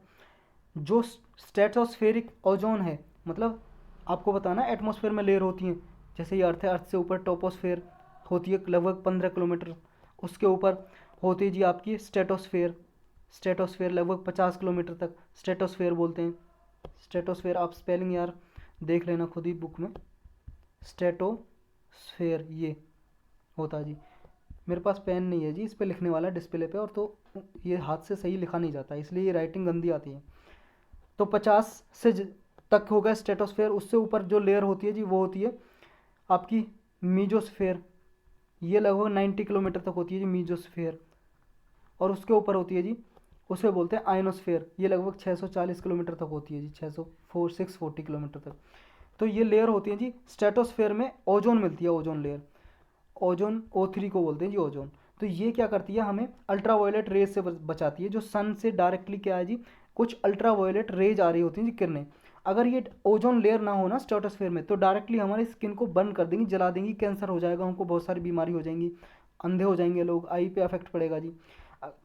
जो स्ट्रेटोस्फेरिक ओजोन है, मतलब आपको बताना है एटमॉस्फेयर में लेयर होती हैं, जैसे ये अर्थ है, अर्थ से ऊपर टोपोस्फेयर होती है लगभग 15 किलोमीटर, उसके ऊपर होती है जी आपकी स्ट्रेटोस्फेयर। स्ट्रेटोस्फेयर लगभग 50 किलोमीटर तक स्ट्रेटोस्फेयर बोलते हैं। स्ट्रेटोस्फेयर आप स्पेलिंग यार देख लेना खुद ही बुक में, स्ट्रेटोस्फेयर ये होता है जी। मेरे पास पेन नहीं है जी इस पर लिखने वाला डिस्प्ले पे, और तो ये हाथ से सही लिखा नहीं जाता, इसलिए ये राइटिंग गंदी आती है। तो 50 से तक हो गया स्ट्रेटोस्फेयर, उससे ऊपर जो लेयर होती है जी वो होती है आपकी मीजोस्फेयर, ये लगभग 90 किलोमीटर तक होती है जी मीजोस्फेयर। और उसके ऊपर होती है जी, उसे बोलते हैं आयनोस्फेयर, ये लगभग 640 किलोमीटर तक होती है जी, 640 किलोमीटर तक। तो ये लेयर होती है जी। स्ट्रेटोस्फेयर में ओजोन मिलती है, ओजोन लेयर, ओजोन O3 को बोलते हैं जी ओजोन। तो ये क्या करती है, हमें अल्ट्रावायलेट रेज से बचाती है। जो सन से डायरेक्टली क्या है जी, कुछ अल्ट्रावायलेट रेज आ रही होती हैं जी, किरणें, अगर ये ओजोन लेयर ना हो ना स्ट्रेटोस्फेयर में, तो डायरेक्टली हमारी स्किन को बर्न कर देंगी, जला देंगी, कैंसर हो जाएगा, हमको बहुत सारी बीमारी हो जाएंगी, अंधे हो जाएंगे लोग, आई पे इफेक्ट पड़ेगा जी।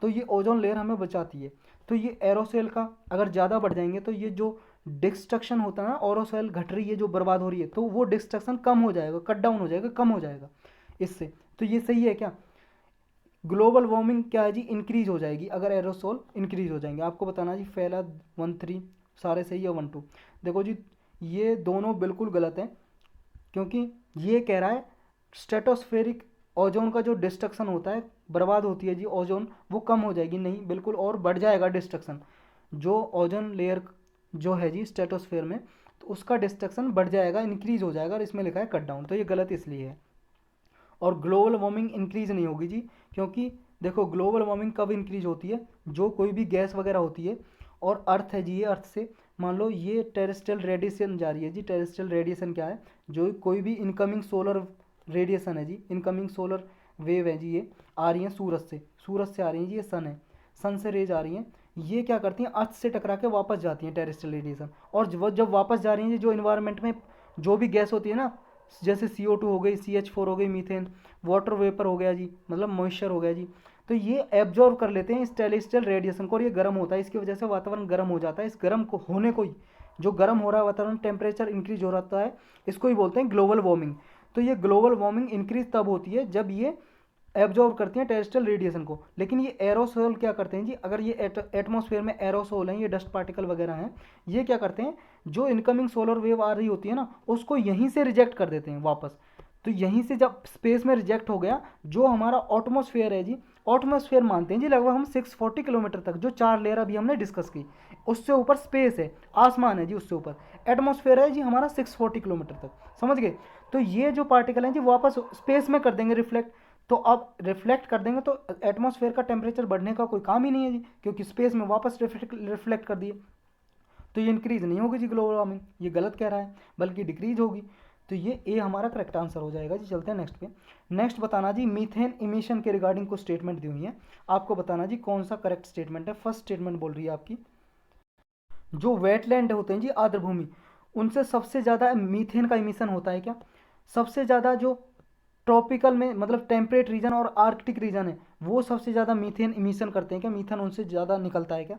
तो ये ओजोन लेयर हमें बचाती है। तो ये एरोसेल का अगर ज़्यादा बढ़ जाएंगे तो ये जो डिस्ट्रक्शन होता है ना, एरोसेल घट रही है, जो बर्बाद हो रही है, तो वो डिस्ट्रक्शन कम हो जाएगा, कट डाउन हो जाएगा, कम हो जाएगा इससे। तो ये सही है क्या? ग्लोबल वार्मिंग क्या है जी, इंक्रीज हो जाएगी अगर एरोसोल इंक्रीज हो जाएंगे। आपको बताना जी पहला 1-3 सारे सही है, 1-2। देखो जी ये दोनों बिल्कुल गलत है, क्योंकि ये कह रहा है स्ट्रेटोस्फेरिक ओजोन का जो डिस्ट्रक्शन होता है, बर्बाद होती है जी ओजोन, वो कम हो जाएगी, नहीं बिल्कुल और बढ़ जाएगा डिस्ट्रक्शन। जो ओजोन लेयर जो है जी स्ट्रेटोस्फेयर में, तो उसका डिस्ट्रक्शन बढ़ जाएगा, इंक्रीज हो जाएगा, और इसमें लिखा है कट डाउन, तो ये गलत इसलिए है। और ग्लोबल वार्मिंग इंक्रीज नहीं होगी जी, क्योंकि देखो ग्लोबल वार्मिंग कब इंक्रीज होती है, जो कोई भी गैस वगैरह होती है, और अर्थ है जी, ये अर्थ से मान लो ये टेरेस्ट्रियल रेडिएशन जा रही है जी। टेरेस्ट्रियल रेडिएशन क्या है, जो कोई भी इनकमिंग सोलर रेडिएशन है जी, इनकमिंग सोलर वेव है जी, ये आ रही है सूरज से, सूरज से आ रही है जी, ये सन है, सन से रेज आ रही हैं, ये क्या करती हैं, अर्थ से टकरा के वापस जाती हैं टेरेस्ट्रियल रेडिएशन। और जब वापस जा रही हैं जी, जो इन्वायरमेंट में जो भी गैस होती है ना, जैसे CO2 हो गई, CH4 हो गई, मीथेन, वाटर वेपर हो गया जी, मतलब मॉइस्चर हो गया जी, तो ये एब्जॉर्व कर लेते हैं इस टेरेस्ट्रियल रेडिएशन को, और ये गर्म होता है, इसकी वजह से वातावरण गर्म हो जाता है। इस गर्म को होने को ही, जो गर्म हो रहा है वातावरण, टेम्परेचर इंक्रीज हो रहा है, इसको ही बोलते हैं ग्लोबल वार्मिंग। तो ये ग्लोबल वार्मिंग इंक्रीज तब होती है जब ये एब्जॉर्व करती हैं टेरेस्ट्रियल रेडिएशन को। लेकिन ये एरोसोल क्या करते हैं जी, अगर ये एटमॉस्फेयर में एरोसोल हैं, ये डस्ट पार्टिकल वगैरह हैं, ये क्या करते हैं, जो इनकमिंग सोलर वेव आ रही होती है ना, उसको यहीं से रिजेक्ट कर देते हैं वापस। तो यहीं से जब स्पेस में रिजेक्ट हो गया, जो हमारा एटमॉस्फेयर है जी, एटमॉस्फेयर मानते हैं जी लगभग हम 640 किलोमीटर तक, जो 4 लेयर अभी हमने डिस्कस की, उससे ऊपर स्पेस है, आसमान है जी, उससे ऊपर एटमॉस्फेयर है जी हमारा 640 किलोमीटर तक, समझ गए। तो ये जो पार्टिकल हैं जी वापस स्पेस में कर देंगे रिफ्लेक्ट, तो अब रिफ्लेक्ट कर देंगे, तो एटमॉस्फेयर का टेम्परेचर बढ़ने का कोई काम ही नहीं है जी, क्योंकि स्पेस में वापस रिफ्लेक्ट कर दिए। तो ये इंक्रीज नहीं होगी जी ग्लोबल वार्मिंग, ये गलत कह रहा है, बल्कि डिक्रीज होगी। तो ये ए हमारा करेक्ट आंसर हो जाएगा जी। चलते हैं नेक्स्ट पे। नेक्स्ट बताना जी, मीथेन इमिशन के रिगार्डिंग को स्टेटमेंट दी हुई है, आपको बताना जी कौन सा करेक्ट स्टेटमेंट है। फर्स्ट स्टेटमेंट बोल रही है आपकी, जो वेटलैंड होते हैं जी, आर्द्रभूमि, उनसे सबसे ज़्यादा मीथेन का इमिशन होता है क्या? सबसे ज़्यादा जो ट्रॉपिकल में, मतलब टेम्परेट रीजन और आर्कटिक रीजन है, वो सबसे ज़्यादा मीथेन इमिशन करते हैं क्या? मीथेन उनसे ज़्यादा निकलता है क्या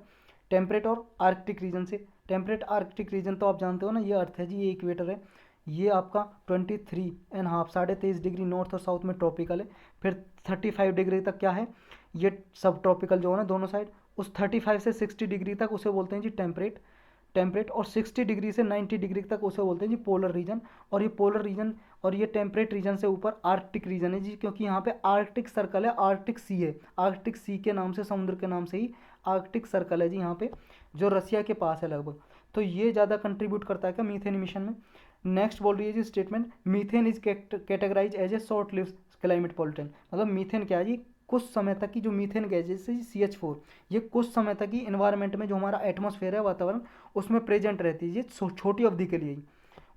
टेम्परेट और आर्कटिक रीजन से? टेम्परेट आर्कटिक रीजन तो आप जानते हो ना, ये अर्थ है जी, ये इक्वेटर है, ये आपका 23.5 23.5 डिग्री नॉर्थ और साउथ में ट्रॉपिकल है, फिर 35 डिग्री तक क्या है, ये सब ट्रॉपिकल जो है ना दोनों साइड, उस 35 से 60 डिग्री तक उसे बोलते हैं जी टेम्परेट, और 60 डिग्री से 90 डिग्री तक उसे बोलते हैं जी पोलर रीजन। और ये पोलर रीजन और ये टेम्परेट रीजन से ऊपर आर्कटिक रीजन है जी, क्योंकि यहाँ पे आर्कटिक सर्कल है, आर्कटिक सी है, आर्कटिक सी के नाम से, समुद्र के नाम से ही आर्कटिक सर्कल है जी यहाँ पे, जो रसिया के पास है लगभग। तो ये ज़्यादा कंट्रीब्यूट करता है क्या मीथेन इमिशन में? नेक्स्ट बोल रही है जी statement, methane is categorize as a short lived climate pollutant, मतलब मीथेन क्या है जी, कुछ समय तक की जो मीथेन गैस जैसे CH4, ये कुछ समय तक ही इन्वायरमेंट में, जो हमारा एटमॉस्फेयर है वातावरण, उसमें प्रेजेंट रहती है, ये छोटी अवधि के लिए ही,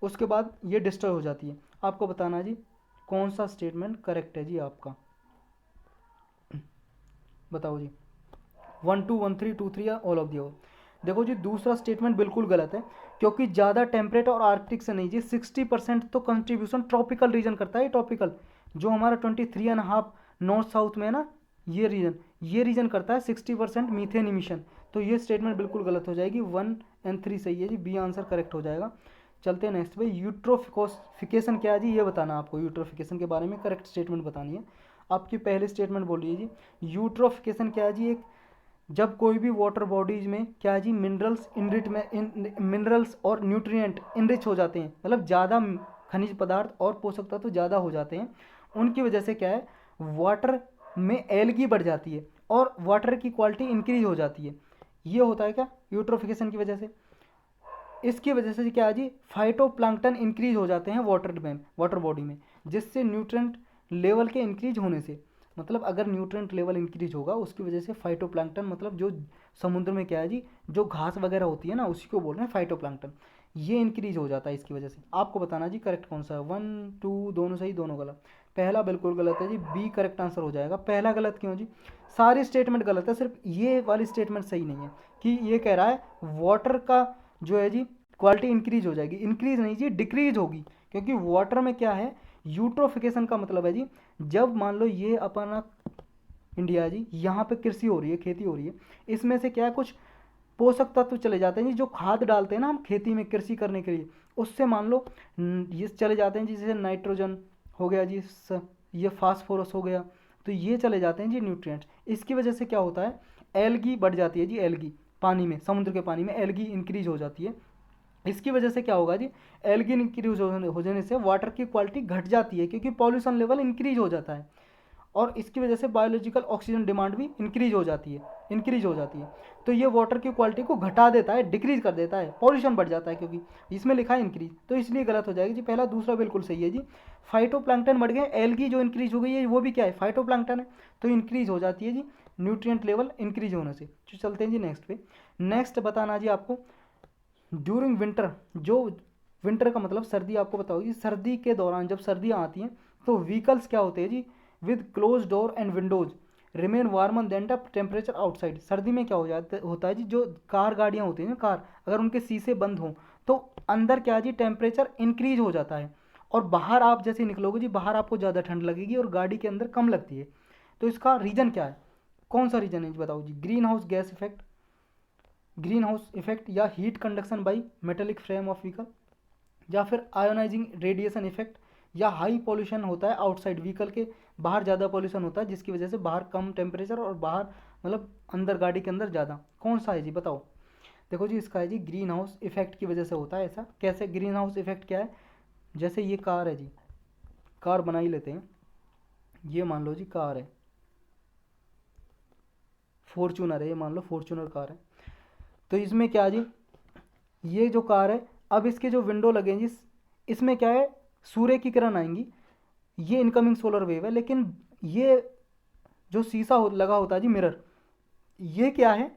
उसके बाद ये डिस्ट्रॉय हो जाती है। आपको बताना जी कौन सा स्टेटमेंट करेक्ट है जी आपका, बताओ जी। 1-2 1-3 2-3 या ऑल ऑफ दी अबव? देखो जी दूसरा स्टेटमेंट बिल्कुल गलत है, क्योंकि ज़्यादा टेम्परेट और आर्कटिक से नहीं जी, 60% तो कंट्रीब्यूशन ट्रॉपिकल रीजन करता है। ट्रॉपिकल जो हमारा 23.5 नॉर्थ साउथ में है ना, ये रीजन करता है 60% मीथेन इमिशन। तो ये स्टेटमेंट बिल्कुल गलत हो जाएगी, 1 और 3 सही है जी, बी आंसर करेक्ट हो जाएगा। चलते हैं नेक्स्ट पे। यूट्रोफिकेशन क्या है जी, ये बताना आपको, यूट्रोफिकेशन के बारे में करेक्ट स्टेटमेंट बतानी है। आपकी पहली स्टेटमेंट बोलिए जी, यूट्रोफिकेशन क्या है जी, एक जब कोई भी वाटर बॉडीज में क्या है जी, मिनरल्स और न्यूट्रिएंट इनरिच हो जाते हैं, मतलब ज़्यादा खनिज पदार्थ और पोषक तत्व ज़्यादा हो जाते हैं, उनकी वजह से क्या है, वाटर में एल्गी बढ़ जाती है और वाटर की क्वालिटी इंक्रीज हो जाती है। ये होता है क्या यूट्रोफिकेशन की वजह से। इसकी वजह से क्या है जी, फाइटोप्लैंक्टन इंक्रीज हो जाते हैं वाटर बॉडी में, जिससे न्यूट्रेंट लेवल के इंक्रीज होने से, मतलब अगर न्यूट्रेंट लेवल इंक्रीज होगा उसकी वजह से फाइटोप्लैंक्टन, मतलब जो समुद्र में क्या है जी, जो घास वगैरह होती है ना, उसी को बोल रहे हैं फाइटोप्लैंक्टन, ये इंक्रीज हो जाता है इसकी वजह से। आपको बताना जी करेक्ट कौन सा है। 1 2 दोनों सही दोनों गलत। पहला बिल्कुल गलत है जी, बी करेक्ट आंसर हो जाएगा। पहला गलत क्यों जी? सारी स्टेटमेंट गलत है, सिर्फ ये वाली स्टेटमेंट सही नहीं है कि ये कह रहा है वाटर का जो है जी क्वालिटी इंक्रीज हो जाएगी। इंक्रीज नहीं जी, डिक्रीज होगी, क्योंकि वाटर में क्या है, यूट्रोफिकेशन का मतलब है जी, जब मान लो ये अपना इंडिया जी, यहाँ पे कृषि हो रही है, खेती हो रही है, इसमें से क्या है, कुछ पोषक तत्व चले जाते हैं जी, जो खाद डालते हैं ना हम खेती में कृषि करने के लिए, उससे मान लो ये चले जाते हैं जी, जैसे नाइट्रोजन हो गया जी, ये फास्फोरस हो गया, तो ये चले जाते हैं जी न्यूट्रिएंट्स। इसकी वजह से क्या होता है, एल्गी बढ़ जाती है जी, एल्गी पानी में, समुद्र के पानी में एल्गी इंक्रीज हो जाती है। इसकी वजह से क्या होगा जी, एल्गी इंक्रीज हो जाने से वाटर की क्वालिटी घट जाती है, क्योंकि पॉल्यूशन लेवल इंक्रीज हो जाता है, और इसकी वजह से बायोलॉजिकल ऑक्सीजन डिमांड भी इंक्रीज हो जाती है। तो ये वाटर की क्वालिटी को घटा देता है, डिक्रीज कर देता है, पॉल्यूशन बढ़ जाता है, क्योंकि इसमें लिखा है इंक्रीज, तो इसलिए गलत हो जाएगी जी। पहला दूसरा बिल्कुल सही है जी। फाइटोप्लैंक्टन बढ़ गए, एल्गी जो इंक्रीज हो गई है वो भी क्या है, फाइटोप्लैंक्टन है, तो इंक्रीज हो जाती है जी न्यूट्रिएंट लेवल इंक्रीज होने से। तो चलते हैं जी नेक्स्ट पे। नेक्स्ट बताना जी आपको, ड्यूरिंग विंटर, जो विंटर का मतलब सर्दी, आपको बताओगी सर्दी के दौरान, जब सर्दियाँ आती हैं तो व्हीकल्स क्या होते हैं जी, with close door and windows remain warmer than the temperature outside. सर्दी में क्या होता है जी, जो कार गाड़ियाँ होती हैं ना, कार अगर उनके शीशे बंद हों तो अंदर क्या जी, टेम्परेचर इंक्रीज हो जाता है, और बाहर आप जैसे निकलोगे जी, बाहर आपको ज़्यादा ठंड लगेगी और गाड़ी के अंदर कम लगती है। तो इसका रीज़न क्या है, कौन सा रीज़न है जी, बताओ जी। Green house gas effect, green house effect, या heat conduction by metallic frame of vehicle, या फिर आयोनाइजिंग रेडिएशन इफेक्ट, या हाई पॉल्यूशन होता है आउटसाइड, व्हीकल के बाहर ज़्यादा पॉल्यूशन होता है जिसकी वजह से बाहर कम टेम्परेचर और बाहर मतलब अंदर गाड़ी के अंदर ज़्यादा। कौन सा है जी, बताओ। देखो जी, इसका है जी ग्रीन हाउस इफेक्ट की वजह से होता है ऐसा। कैसे ग्रीन हाउस इफेक्ट क्या है, जैसे ये कार है जी, कार बना ही लेते हैं, ये मान लो जी कार है, फॉर्चूनर है, ये मान लो फॉर्चूनर कार है। तो इसमें क्या है जी, ये जो कार है, अब इसके जो विंडो लगे हैं जी, इसमें क्या है, सूर्य की किरण आएंगी, ये इनकमिंग सोलर वेव है, लेकिन ये जो शीशा लगा होता है जी, मिरर, ये क्या है,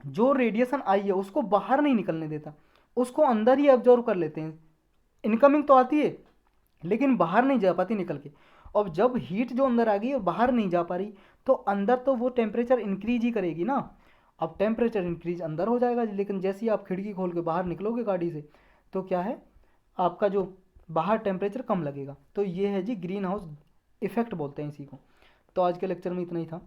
जो रेडिएशन आई है उसको बाहर नहीं निकलने देता, उसको अंदर ही ऑब्जर्व कर लेते हैं। इनकमिंग तो आती है लेकिन बाहर नहीं जा पाती निकल के। अब जब हीट जो अंदर आ गई और बाहर नहीं जा पा रही, तो अंदर तो वो टेम्परेचर इंक्रीज ही करेगी ना। अब टेम्परेचर इंक्रीज अंदर हो जाएगा, लेकिन जैसे ही आप खिड़की खोल के बाहर निकलोगे गाड़ी से, तो क्या है, आपका जो बाहर टेम्परेचर कम लगेगा। तो ये है जी ग्रीन हाउस इफेक्ट बोलते हैं इसी को। तो आज के लेक्चर में इतना ही था।